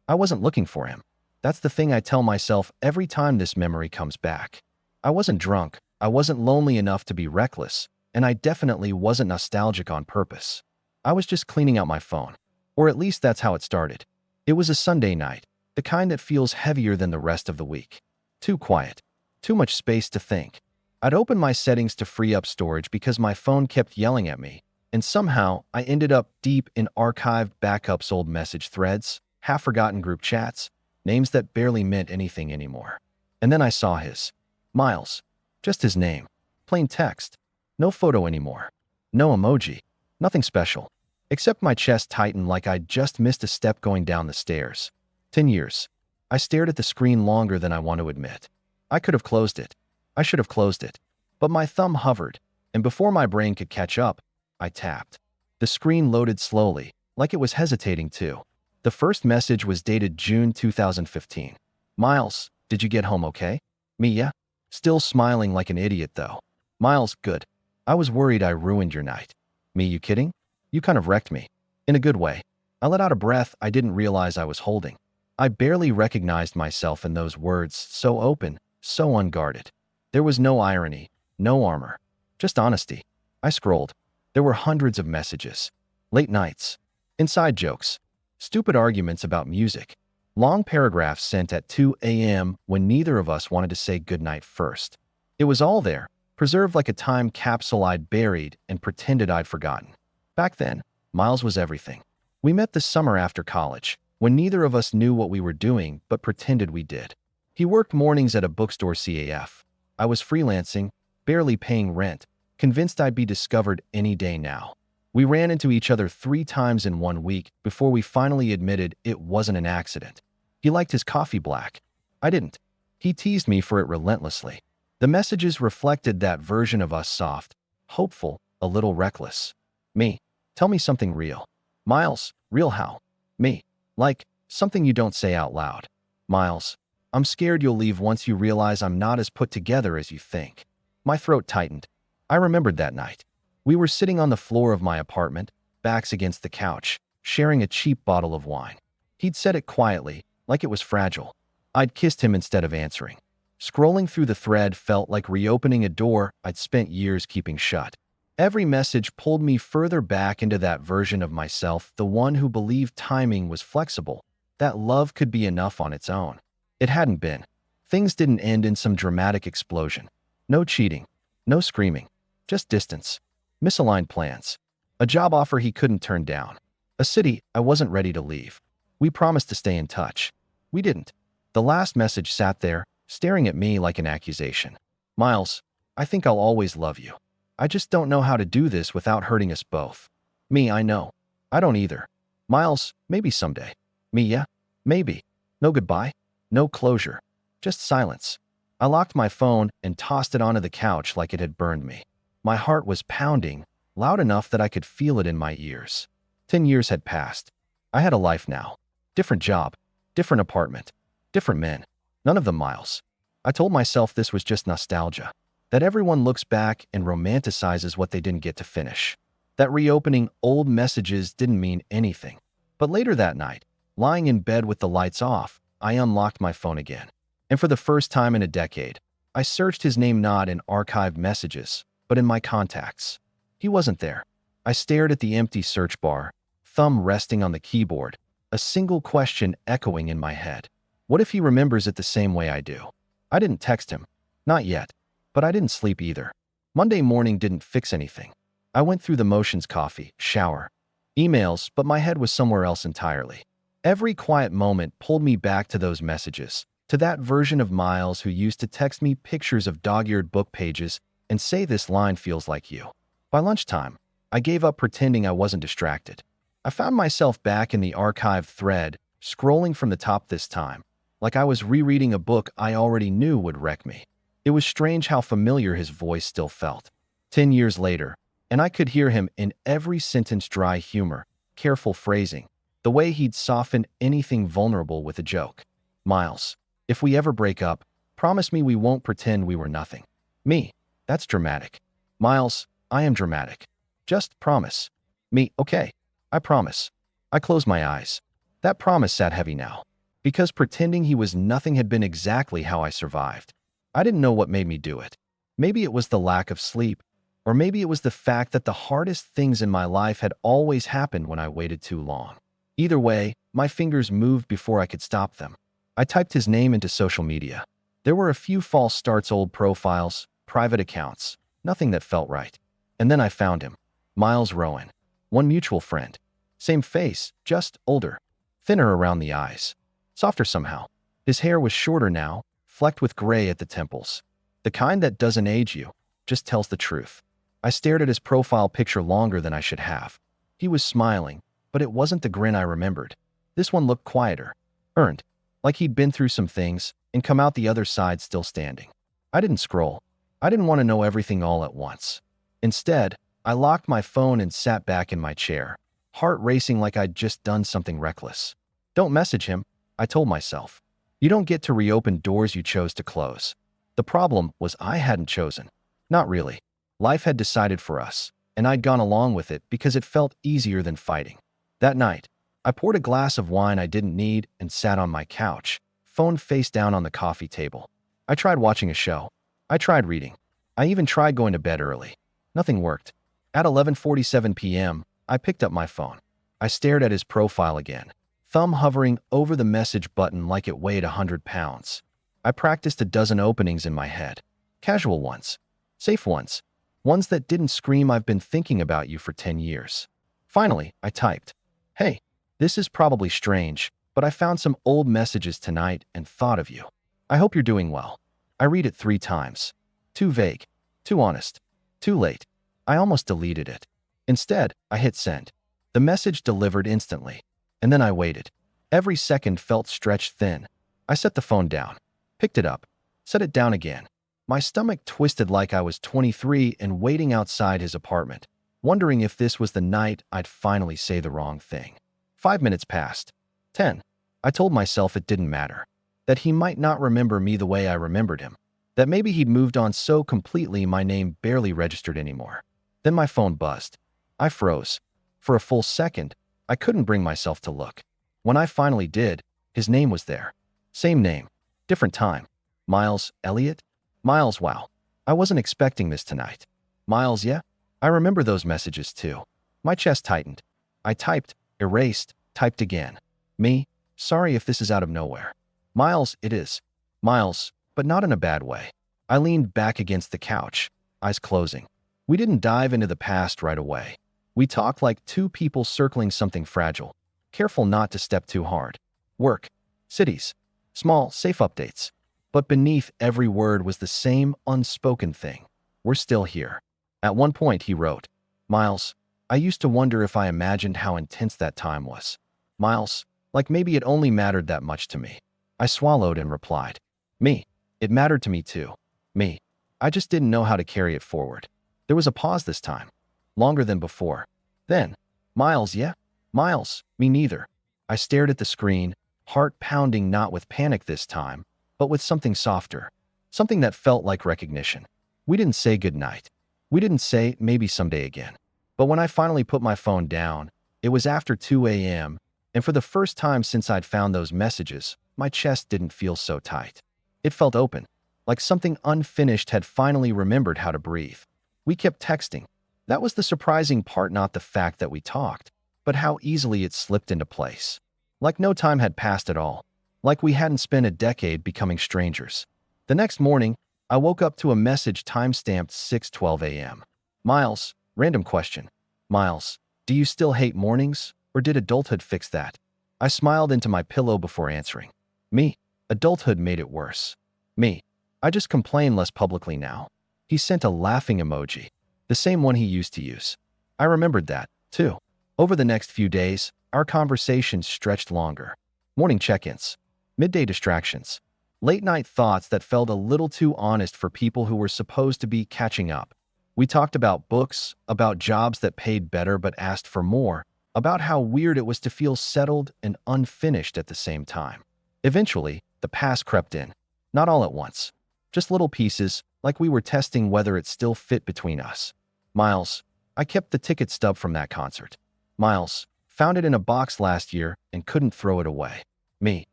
I wasn't looking for him. That's the thing I tell myself every time this memory comes back. I wasn't drunk, I wasn't lonely enough to be reckless, and I definitely wasn't nostalgic on purpose. I was just cleaning out my phone. Or at least that's how it started. It was a Sunday night, the kind that feels heavier than the rest of the week. Too quiet. Too much space to think. I'd opened my settings to free up storage because my phone kept yelling at me, and somehow I ended up deep in archived backups, old message threads, half-forgotten group chats, names that barely meant anything anymore. And then I saw his. Miles. Just his name. Plain text. No photo anymore. No emoji. Nothing special. Except my chest tightened like I'd just missed a step going down the stairs. 10 years. I stared at the screen longer than I want to admit. I could have closed it. I should have closed it. But my thumb hovered, and before my brain could catch up, I tapped. The screen loaded slowly, like it was hesitating too. The first message was dated June 2015. Miles, did you get home okay? Me, yeah? Still smiling like an idiot though. Miles, good. I was worried I ruined your night. Me, you kidding? You kind of wrecked me. In a good way. I let out a breath I didn't realize I was holding. I barely recognized myself in those words, so open, so unguarded. There was no irony, no armor, just honesty. I scrolled. There were hundreds of messages. Late nights. Inside jokes. Stupid arguments about music. Long paragraphs sent at 2 a.m. when neither of us wanted to say goodnight first. It was all there, preserved like a time capsule I'd buried and pretended I'd forgotten. Back then, Miles was everything. We met the summer after college, when neither of us knew what we were doing but pretended we did. He worked mornings at a bookstore CAF. I was freelancing, barely paying rent, convinced I'd be discovered any day now. We ran into each other 3 times in 1 week before we finally admitted it wasn't an accident. He liked his coffee black. I didn't. He teased me for it relentlessly. The messages reflected that version of us, soft, hopeful, a little reckless. Me. Tell me something real. Miles. Real how? Me. Like, something you don't say out loud. Miles. I'm scared you'll leave once you realize I'm not as put together as you think. My throat tightened. I remembered that night. We were sitting on the floor of my apartment, backs against the couch, sharing a cheap bottle of wine. He'd said it quietly, like it was fragile. I'd kissed him instead of answering. Scrolling through the thread felt like reopening a door I'd spent years keeping shut. Every message pulled me further back into that version of myself, the one who believed timing was flexible, that love could be enough on its own. It hadn't been. Things didn't end in some dramatic explosion. No cheating. No screaming. Just distance. Misaligned plans. A job offer he couldn't turn down. A city I wasn't ready to leave. We promised to stay in touch. We didn't. The last message sat there, staring at me like an accusation. Miles, I think I'll always love you. I just don't know how to do this without hurting us both. Me, I know. I don't either. Miles, maybe someday. Me, yeah? Maybe. No goodbye. No closure. Just silence. I locked my phone and tossed it onto the couch like it had burned me. My heart was pounding, loud enough that I could feel it in my ears. 10 years had passed. I had a life now. Different job. Different apartment. Different men. None of them Miles. I told myself this was just nostalgia. That everyone looks back and romanticizes what they didn't get to finish. That reopening old messages didn't mean anything. But later that night, lying in bed with the lights off, I unlocked my phone again. And for the first time in a decade, I searched his name not in archived messages, but in my contacts. He wasn't there. I stared at the empty search bar, thumb resting on the keyboard, a single question echoing in my head. What if he remembers it the same way I do? I didn't text him. Not yet. But I didn't sleep either. Monday morning didn't fix anything. I went through the motions: coffee, shower, emails, but my head was somewhere else entirely. Every quiet moment pulled me back to those messages, to that version of Miles who used to text me pictures of dog-eared book pages and say, "This line feels like you." By lunchtime, I gave up pretending I wasn't distracted. I found myself back in the archived thread, scrolling from the top this time, like I was rereading a book I already knew would wreck me. It was strange how familiar his voice still felt. 10 years later, and I could hear him in every sentence: dry humor, careful phrasing, the way he'd soften anything vulnerable with a joke. Miles, if we ever break up, promise me we won't pretend we were nothing. Me, that's dramatic. Miles, I am dramatic. Just promise. Me, okay, I promise. I closed my eyes. That promise sat heavy now. Because pretending he was nothing had been exactly how I survived. I didn't know what made me do it. Maybe it was the lack of sleep, or maybe it was the fact that the hardest things in my life had always happened when I waited too long. Either way, my fingers moved before I could stop them. I typed his name into social media. There were a few false starts, old profiles, private accounts, nothing that felt right. And then I found him. Miles Rowan. One mutual friend. Same face, just older. Thinner around the eyes. Softer somehow. His hair was shorter now, flecked with gray at the temples. The kind that doesn't age you, just tells the truth. I stared at his profile picture longer than I should have. He was smiling, but it wasn't the grin I remembered. This one looked quieter, earned, like he'd been through some things and come out the other side still standing. I didn't scroll. I didn't want to know everything all at once. Instead, I locked my phone and sat back in my chair, heart racing like I'd just done something reckless. Don't message him, I told myself. You don't get to reopen doors you chose to close. The problem was I hadn't chosen. Not really. Life had decided for us, and I'd gone along with it because it felt easier than fighting. That night, I poured a glass of wine I didn't need and sat on my couch, phone face down on the coffee table. I tried watching a show. I tried reading. I even tried going to bed early. Nothing worked. At 11:47 p.m., I picked up my phone. I stared at his profile again, thumb hovering over the message button like it weighed 100 pounds. I practiced a dozen openings in my head. Casual ones. Safe ones. Ones that didn't scream, "I've been thinking about you for 10 years. Finally, I typed, "Hey, this is probably strange, but I found some old messages tonight and thought of you. I hope you're doing well." I read it 3 times. Too vague. Too honest. Too late. I almost deleted it. Instead, I hit send. The message delivered instantly. And then I waited. Every second felt stretched thin. I set the phone down. Picked it up. Set it down again. My stomach twisted like I was 23 and waiting outside his apartment, wondering if this was the night I'd finally say the wrong thing. 5 minutes passed. 10. I told myself it didn't matter. That he might not remember me the way I remembered him. That maybe he'd moved on so completely my name barely registered anymore. Then my phone buzzed. I froze. For a full second, I couldn't bring myself to look. When I finally did, his name was there. Same name. Different time. Miles Elliott? Miles, wow. I wasn't expecting this tonight. Miles, yeah? I remember those messages too. My chest tightened. I typed, erased, typed again. Me? Sorry if this is out of nowhere. Miles, it is. Miles, but not in a bad way. I leaned back against the couch, eyes closing. We didn't dive into the past right away. We talked like two people circling something fragile, careful not to step too hard. Work, cities, small, safe updates. But beneath every word was the same unspoken thing. We're still here. At one point, he wrote, "Miles, I used to wonder if I imagined how intense that time was. Miles, like maybe it only mattered that much to me." I swallowed and replied, "Me, it mattered to me too. Me, I just didn't know how to carry it forward." There was a pause this time, longer than before. Then, "Miles, yeah? Miles, me neither." I stared at the screen, heart pounding not with panic this time, but with something softer, something that felt like recognition. We didn't say goodnight. We didn't say maybe someday again. But when I finally put my phone down, it was after 2 a.m., and for the first time since I'd found those messages, my chest didn't feel so tight. It felt open, like something unfinished had finally remembered how to breathe. We kept texting. That was the surprising part, not the fact that we talked, but how easily it slipped into place. Like no time had passed at all. Like we hadn't spent a decade becoming strangers. The next morning, I woke up to a message timestamped 6:12 a.m. "Miles, random question. Miles, do you still hate mornings, or did adulthood fix that?" I smiled into my pillow before answering. "Me, adulthood made it worse. Me, I just complain less publicly now." He sent a laughing emoji, the same one he used to use. I remembered that, too. Over the next few days, our conversations stretched longer. Morning check-ins, midday distractions, late-night thoughts that felt a little too honest for people who were supposed to be catching up. We talked about books, about jobs that paid better but asked for more, about how weird it was to feel settled and unfinished at the same time. Eventually, the past crept in. Not all at once. Just little pieces, like we were testing whether it still fit between us. "Miles, I kept the ticket stub from that concert." "Miles, found it in a box last year and couldn't throw it away." "Me,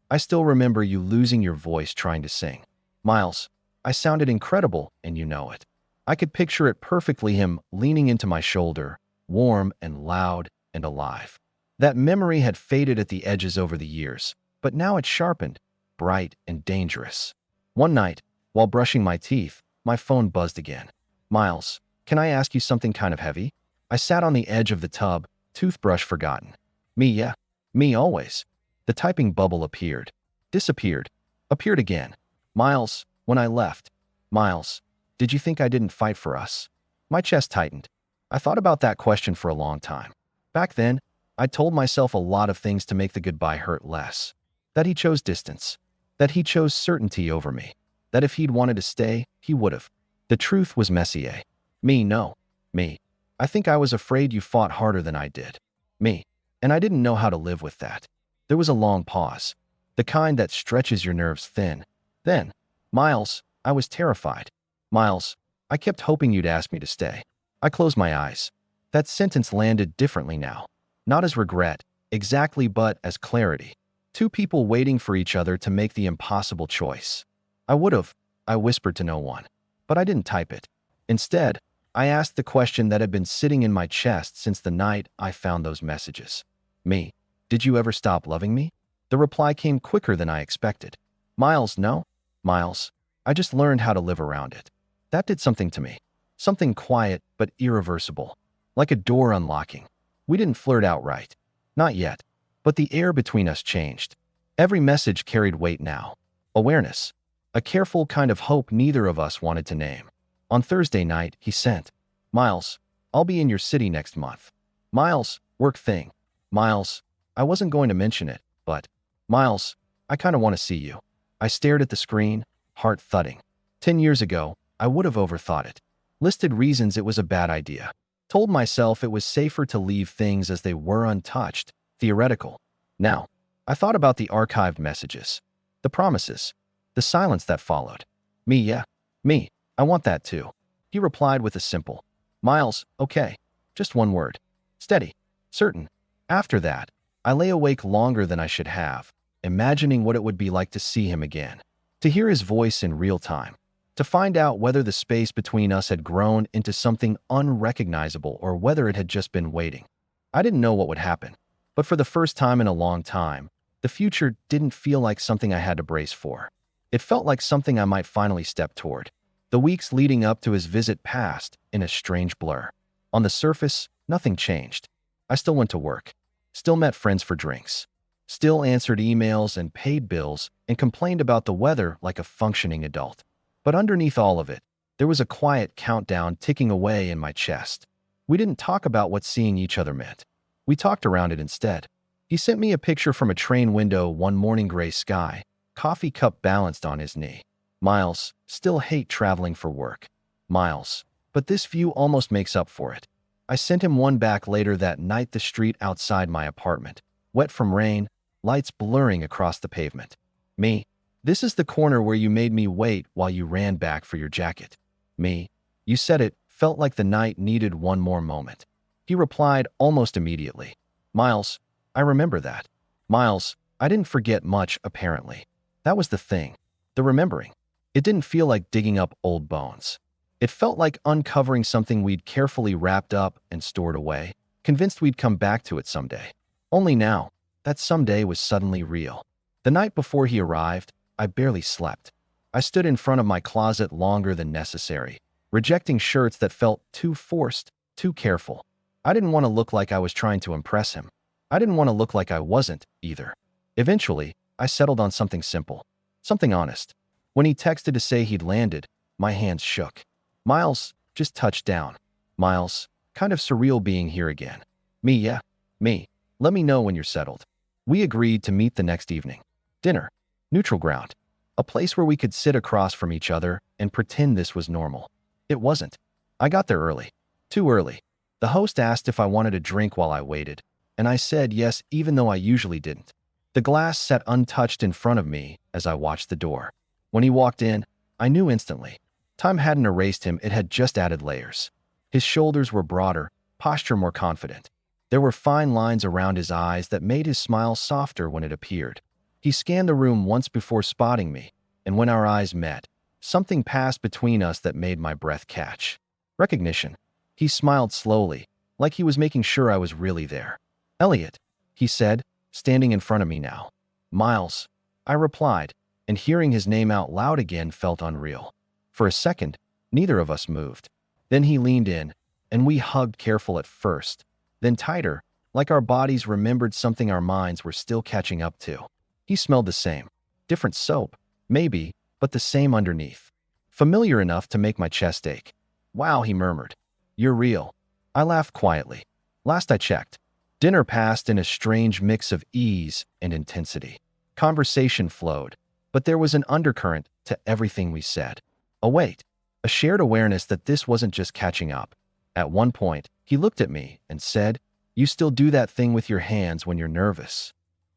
I still remember you losing your voice trying to sing. Miles, I sounded incredible, and you know it. I could picture it perfectly, him leaning into my shoulder, warm and loud and alive. That memory had faded at the edges over the years, but now it sharpened, bright and dangerous. One night, while brushing my teeth, my phone buzzed again. Miles, can I ask you something kind of heavy? I sat on the edge of the tub, toothbrush forgotten. Me, yeah. Me always. The typing bubble appeared, disappeared, appeared again. Miles, when I left. Miles, did you think I didn't fight for us? My chest tightened. I thought about that question for a long time. Back then, I told myself a lot of things to make the goodbye hurt less. That he chose distance. That he chose certainty over me. That if he'd wanted to stay, he would have. The truth was Messier. Me, no. Me. I think I was afraid you fought harder than I did. Me. And I didn't know how to live with that. There was a long pause. The kind that stretches your nerves thin. Then, Miles, I was terrified. Miles, I kept hoping you'd ask me to stay. I closed my eyes. That sentence landed differently now. Not as regret, exactly, but as clarity. Two people waiting for each other to make the impossible choice. I would have, I whispered to no one. But I didn't type it. Instead, I asked the question that had been sitting in my chest since the night I found those messages. Me, did you ever stop loving me? The reply came quicker than I expected. Miles, no. Miles, I just learned how to live around it. That did something to me. Something quiet but irreversible. Like a door unlocking. We didn't flirt outright. Not yet. But the air between us changed. Every message carried weight now. Awareness. A careful kind of hope neither of us wanted to name. On Thursday night, he sent, Miles, I'll be in your city next month. Miles, work thing. Miles, I wasn't going to mention it, but Miles, I kind of want to see you. I stared at the screen, heart thudding. 10 years ago, I would have overthought it. Listed reasons it was a bad idea. Told myself it was safer to leave things as they were untouched, theoretical. Now, I thought about the archived messages. The promises. The silence that followed. Me, yeah. Me. I want that too. He replied with a simple, Miles, okay. Just one word. Steady. Certain. After that, I lay awake longer than I should have, imagining what it would be like to see him again. To hear his voice in real time. To find out whether the space between us had grown into something unrecognizable or whether it had just been waiting. I didn't know what would happen. But for the first time in a long time, the future didn't feel like something I had to brace for. It felt like something I might finally step toward. The weeks leading up to his visit passed in a strange blur. On the surface, nothing changed. I still went to work, still met friends for drinks, still answered emails and paid bills and complained about the weather like a functioning adult. But underneath all of it, there was a quiet countdown ticking away in my chest. We didn't talk about what seeing each other meant. We talked around it instead. He sent me a picture from a train window one morning, gray sky, coffee cup balanced on his knee. Miles, still hate traveling for work. Miles, but this view almost makes up for it. I sent him one back later that night, the street outside my apartment, wet from rain, lights blurring across the pavement. Me, this is the corner where you made me wait while you ran back for your jacket. Me, you said it felt like the night needed one more moment. He replied almost immediately. Miles, I remember that. Miles, I didn't forget much, apparently. That was the thing. The remembering. It didn't feel like digging up old bones. It felt like uncovering something we'd carefully wrapped up and stored away, convinced we'd come back to it someday. Only now, that someday was suddenly real. The night before he arrived, I barely slept. I stood in front of my closet longer than necessary, rejecting shirts that felt too forced, too careful. I didn't want to look like I was trying to impress him. I didn't want to look like I wasn't, either. Eventually, I settled on something simple, something honest. When he texted to say he'd landed, my hands shook. Miles, just touched down. Miles, kind of surreal being here again. Me, yeah. Me. Let me know when you're settled. We agreed to meet the next evening. Dinner. Neutral ground. A place where we could sit across from each other and pretend this was normal. It wasn't. I got there early. Too early. The host asked if I wanted a drink while I waited, and I said yes even though I usually didn't. The glass sat untouched in front of me as I watched the door. When he walked in, I knew instantly. Time hadn't erased him, it had just added layers. His shoulders were broader, posture more confident. There were fine lines around his eyes that made his smile softer when it appeared. He scanned the room once before spotting me, and when our eyes met, something passed between us that made my breath catch. Recognition. He smiled slowly, like he was making sure I was really there. "Elliot," he said, standing in front of me now. "Miles," I replied, and hearing his name out loud again felt unreal. For a second, neither of us moved. Then he leaned in, and we hugged, careful at first, then tighter, like our bodies remembered something our minds were still catching up to. He smelled the same. Different soap, maybe, but the same underneath. Familiar enough to make my chest ache. "Wow," he murmured. "You're real." I laughed quietly. Last I checked, dinner passed in a strange mix of ease and intensity. Conversation flowed, but there was an undercurrent to everything we said. A weight, a shared awareness that this wasn't just catching up. At one point, he looked at me and said, "You still do that thing with your hands when you're nervous."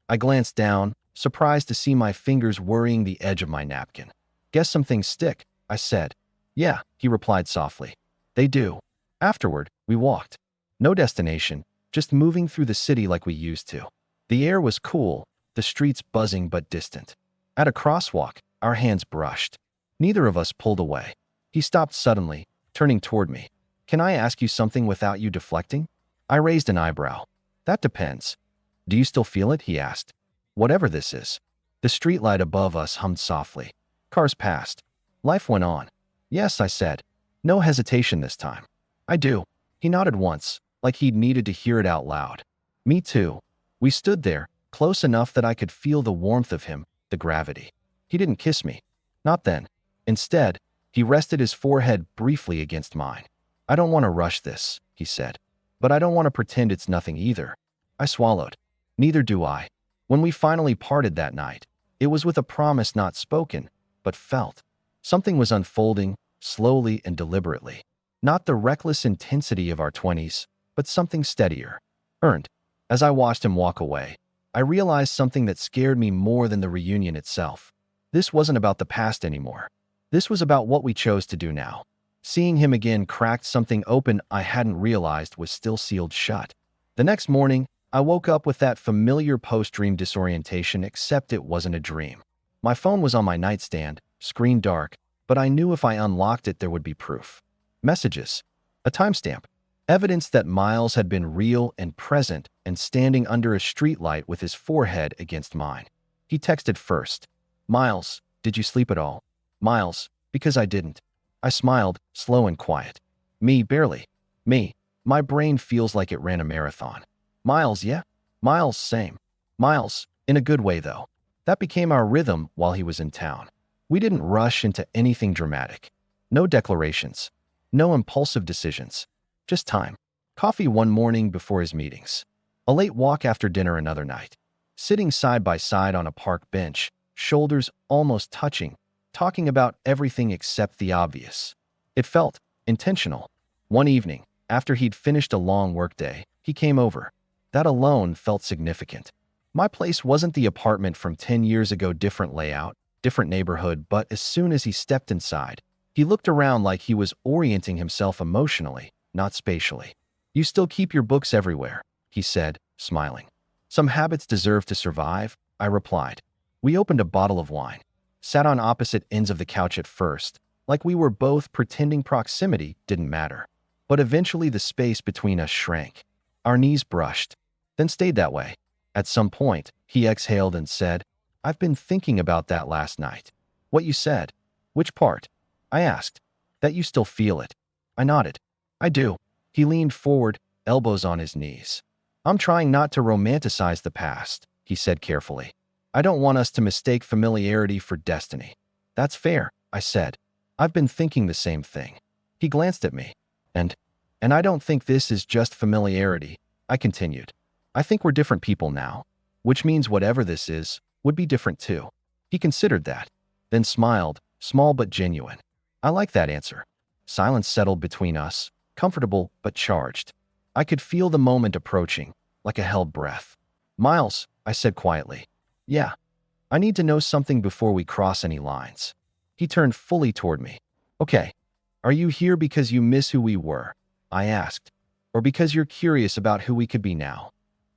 I glanced down, surprised to see my fingers worrying the edge of my napkin. "Guess some things stick," I said. "Yeah," he replied softly. "They do." Afterward, we walked. No destination, just moving through the city like we used to. The air was cool, the streets buzzing but distant. At a crosswalk, our hands brushed. Neither of us pulled away. He stopped suddenly, turning toward me. "Can I ask you something without you deflecting?" I raised an eyebrow. "That depends." "Do you still feel it?" he asked. "Whatever this is." The streetlight above us hummed softly. Cars passed. Life went on. "Yes," I said. No hesitation this time. "I do." He nodded once, like he'd needed to hear it out loud. "Me too." We stood there, close enough that I could feel the warmth of him, the gravity. He didn't kiss me. Not then. Instead, he rested his forehead briefly against mine. "I don't want to rush this," he said. "But I don't want to pretend it's nothing either." I swallowed. Neither do I. When we finally parted that night, it was with a promise not spoken, but felt. Something was unfolding, slowly and deliberately. Not the reckless intensity of our 20s, but something steadier. Earned. As I watched him walk away, I realized something that scared me more than the reunion itself. This wasn't about the past anymore. This was about what we chose to do now. Seeing him again cracked something open I hadn't realized was still sealed shut. The next morning, I woke up with that familiar post-dream disorientation, except it wasn't a dream. My phone was on my nightstand, screen dark, but I knew if I unlocked it there would be proof. Messages. A timestamp. Evidence that Miles had been real and present and standing under a streetlight with his forehead against mine. He texted first. "Miles, did you sleep at all?" "Miles, because I didn't." I smiled, slow and quiet. "Me, barely." "Me. My brain feels like it ran a marathon." "Miles, yeah?" "Miles, same." "Miles, in a good way though." That became our rhythm while he was in town. We didn't rush into anything dramatic. No declarations. No impulsive decisions. Just time. Coffee one morning before his meetings. A late walk after dinner another night. Sitting side by side on a park bench, shoulders almost touching, talking about everything except the obvious. It felt intentional. One evening, after he'd finished a long workday, he came over. That alone felt significant. My place wasn't the apartment from 10 years ago, different layout, different neighborhood, but as soon as he stepped inside, he looked around like he was orienting himself emotionally, not spatially. "You still keep your books everywhere," he said, smiling. "Some habits deserve to survive," I replied. We opened a bottle of wine. Sat on opposite ends of the couch at first, like we were both pretending proximity didn't matter. But eventually the space between us shrank. Our knees brushed, then stayed that way. At some point, he exhaled and said, "I've been thinking about that last night." "What you said?" "Which part?" I asked. "That you still feel it." I nodded. "I do." He leaned forward, elbows on his knees. "I'm trying not to romanticize the past," he said carefully. "I don't want us to mistake familiarity for destiny." "That's fair," I said. "I've been thinking the same thing." He glanced at me. And I don't think this is just familiarity," I continued. "I think we're different people now, which means whatever this is would be different too." He considered that, then smiled, small but genuine. I like that answer. Silence settled between us, comfortable but charged. I could feel the moment approaching, like a held breath. "Miles," I said quietly. "Yeah. I need to know something before we cross any lines." He turned fully toward me. "Okay. Are you here because you miss who we were?" I asked. "Or because you're curious about who we could be now?"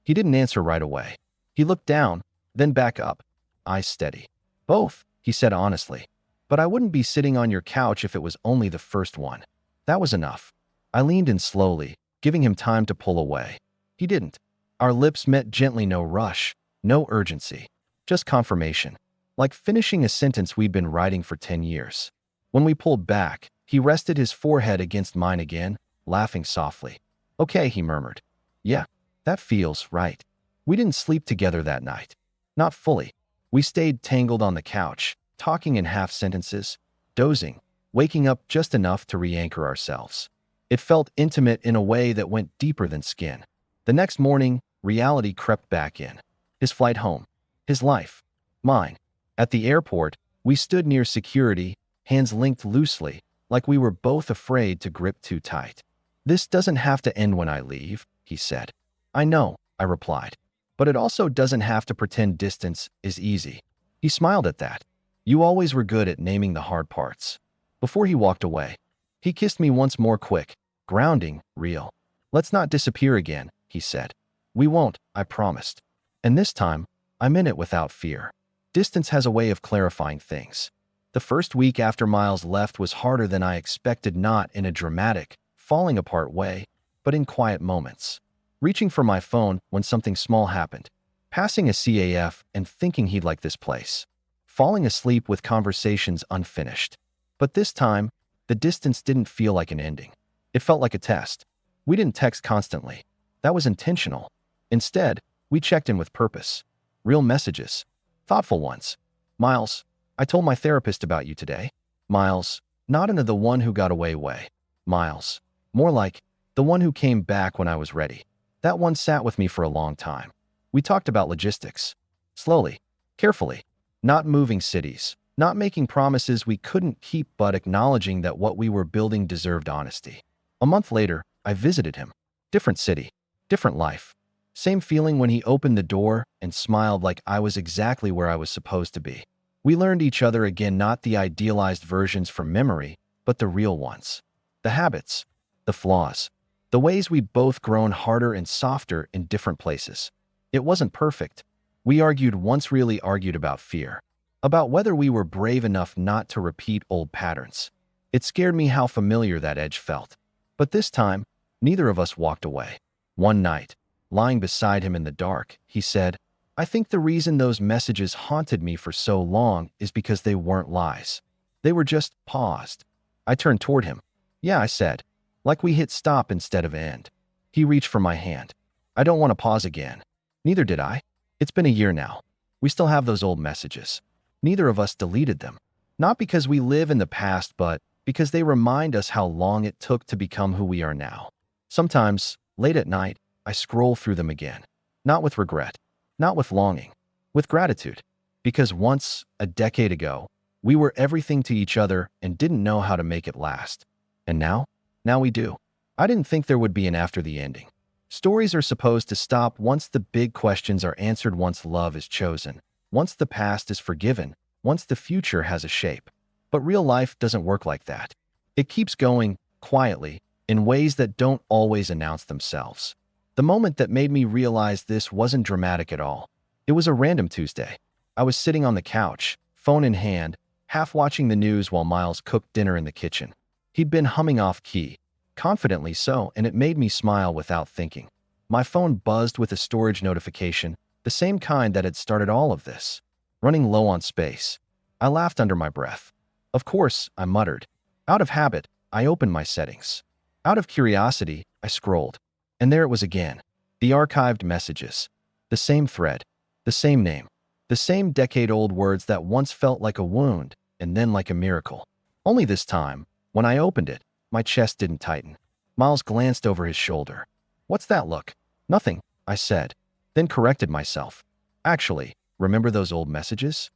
He didn't answer right away. He looked down, then back up. eyes steady. Both, he said honestly. But I wouldn't be sitting on your couch if it was only the first one. That was enough. I leaned in slowly, giving him time to pull away. He didn't. Our lips met gently, no rush, no urgency. Just confirmation. Like finishing a sentence we'd been writing for 10 years. When we pulled back, he rested his forehead against mine again, laughing softly. Okay, he murmured. Yeah, that feels right. We didn't sleep together that night. Not fully. We stayed tangled on the couch, talking in half sentences, dozing, waking up just enough to re-anchor ourselves. It felt intimate in a way that went deeper than skin. The next morning, reality crept back in. His flight home. His life. Mine. At the airport, we stood near security, hands linked loosely, like we were both afraid to grip too tight. This doesn't have to end when I leave, he said. I know, I replied. But it also doesn't have to pretend distance is easy. He smiled at that. You always were good at naming the hard parts. Before he walked away, he kissed me once more, quick, grounding, real. Let's not disappear again, he said. We won't, I promised. And this time, I meant it without fear. Distance has a way of clarifying things. The first week after Miles left was harder than I expected, not in a dramatic, falling apart way, but in quiet moments. Reaching for my phone when something small happened. Passing a CAF and thinking he'd like this place. Falling asleep with conversations unfinished. But this time, the distance didn't feel like an ending. It felt like a test. We didn't text constantly. That was intentional. Instead, we checked in with purpose. Real messages. Thoughtful ones. Miles, I told my therapist about you today. Miles, not in the one who got away way. Miles, more like the one who came back when I was ready. That one sat with me for a long time. We talked about logistics. Slowly, carefully. Not moving cities. Not making promises we couldn't keep, but acknowledging that what we were building deserved honesty. A month later, I visited him. Different city. Different life. Same feeling when he opened the door and smiled like I was exactly where I was supposed to be. We learned each other again, not the idealized versions from memory, but the real ones. The habits. The flaws. The ways we'd both grown harder and softer in different places. It wasn't perfect. We argued, once really argued, about fear. About whether we were brave enough not to repeat old patterns. It scared me how familiar that edge felt. But this time, neither of us walked away. One night, lying beside him in the dark, he said, I think the reason those messages haunted me for so long is because they weren't lies. They were just paused. I turned toward him. Yeah, I said. Like we hit stop instead of end. He reached for my hand. I don't want to pause again. Neither did I. It's been a year now. We still have those old messages. Neither of us deleted them. Not because we live in the past, but because they remind us how long it took to become who we are now. Sometimes, late at night, I scroll through them again. Not with regret. Not with longing. With gratitude. Because once, a decade ago, we were everything to each other and didn't know how to make it last. And now? Now we do. I didn't think there would be an after the ending. Stories are supposed to stop once the big questions are answered, once love is chosen, once the past is forgiven, once the future has a shape. But real life doesn't work like that. It keeps going, quietly, in ways that don't always announce themselves. The moment that made me realize this wasn't dramatic at all. It was a random Tuesday. I was sitting on the couch, phone in hand, half watching the news while Miles cooked dinner in the kitchen. He'd been humming off-key, confidently so, and it made me smile without thinking. My phone buzzed with a storage notification, the same kind that had started all of this. Running low on space. I laughed under my breath. Of course, I muttered. Out of habit, I opened my settings. Out of curiosity, I scrolled. And there it was again. The archived messages. The same thread. The same name. The same decade-old words that once felt like a wound and then like a miracle. Only this time, when I opened it, my chest didn't tighten. Miles glanced over his shoulder. What's that look? Nothing, I said, then corrected myself. Actually, remember those old messages?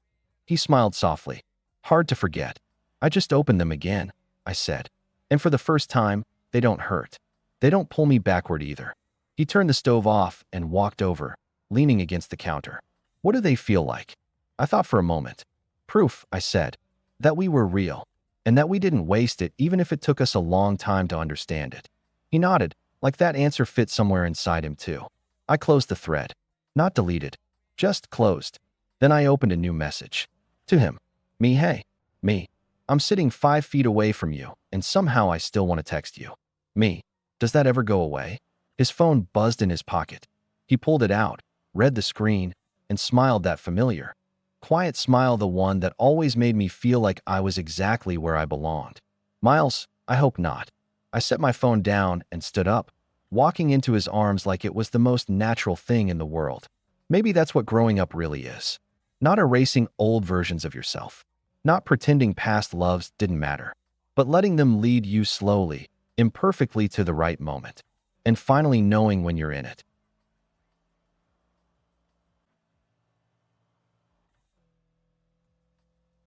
He smiled softly. Hard to forget. I just opened them again, I said. And for the first time, they don't hurt. They don't pull me backward either. He turned the stove off and walked over, leaning against the counter. What do they feel like? I thought for a moment. Proof, I said, that we were real, and that we didn't waste it even if it took us a long time to understand it. He nodded, like that answer fit somewhere inside him too. I closed the thread. Not deleted. Just closed. Then I opened a new message. To him. Me, hey. Me. I'm sitting 5 feet away from you, and somehow I still want to text you. Me. Does that ever go away? His phone buzzed in his pocket. He pulled it out, read the screen, and smiled that familiar, quiet smile, the one that always made me feel like I was exactly where I belonged. Miles, I hope not. I set my phone down and stood up, walking into his arms like it was the most natural thing in the world. Maybe that's what growing up really is. Not erasing old versions of yourself. Not pretending past loves didn't matter, but letting them lead you slowly, imperfectly to the right moment. And finally knowing when you're in it.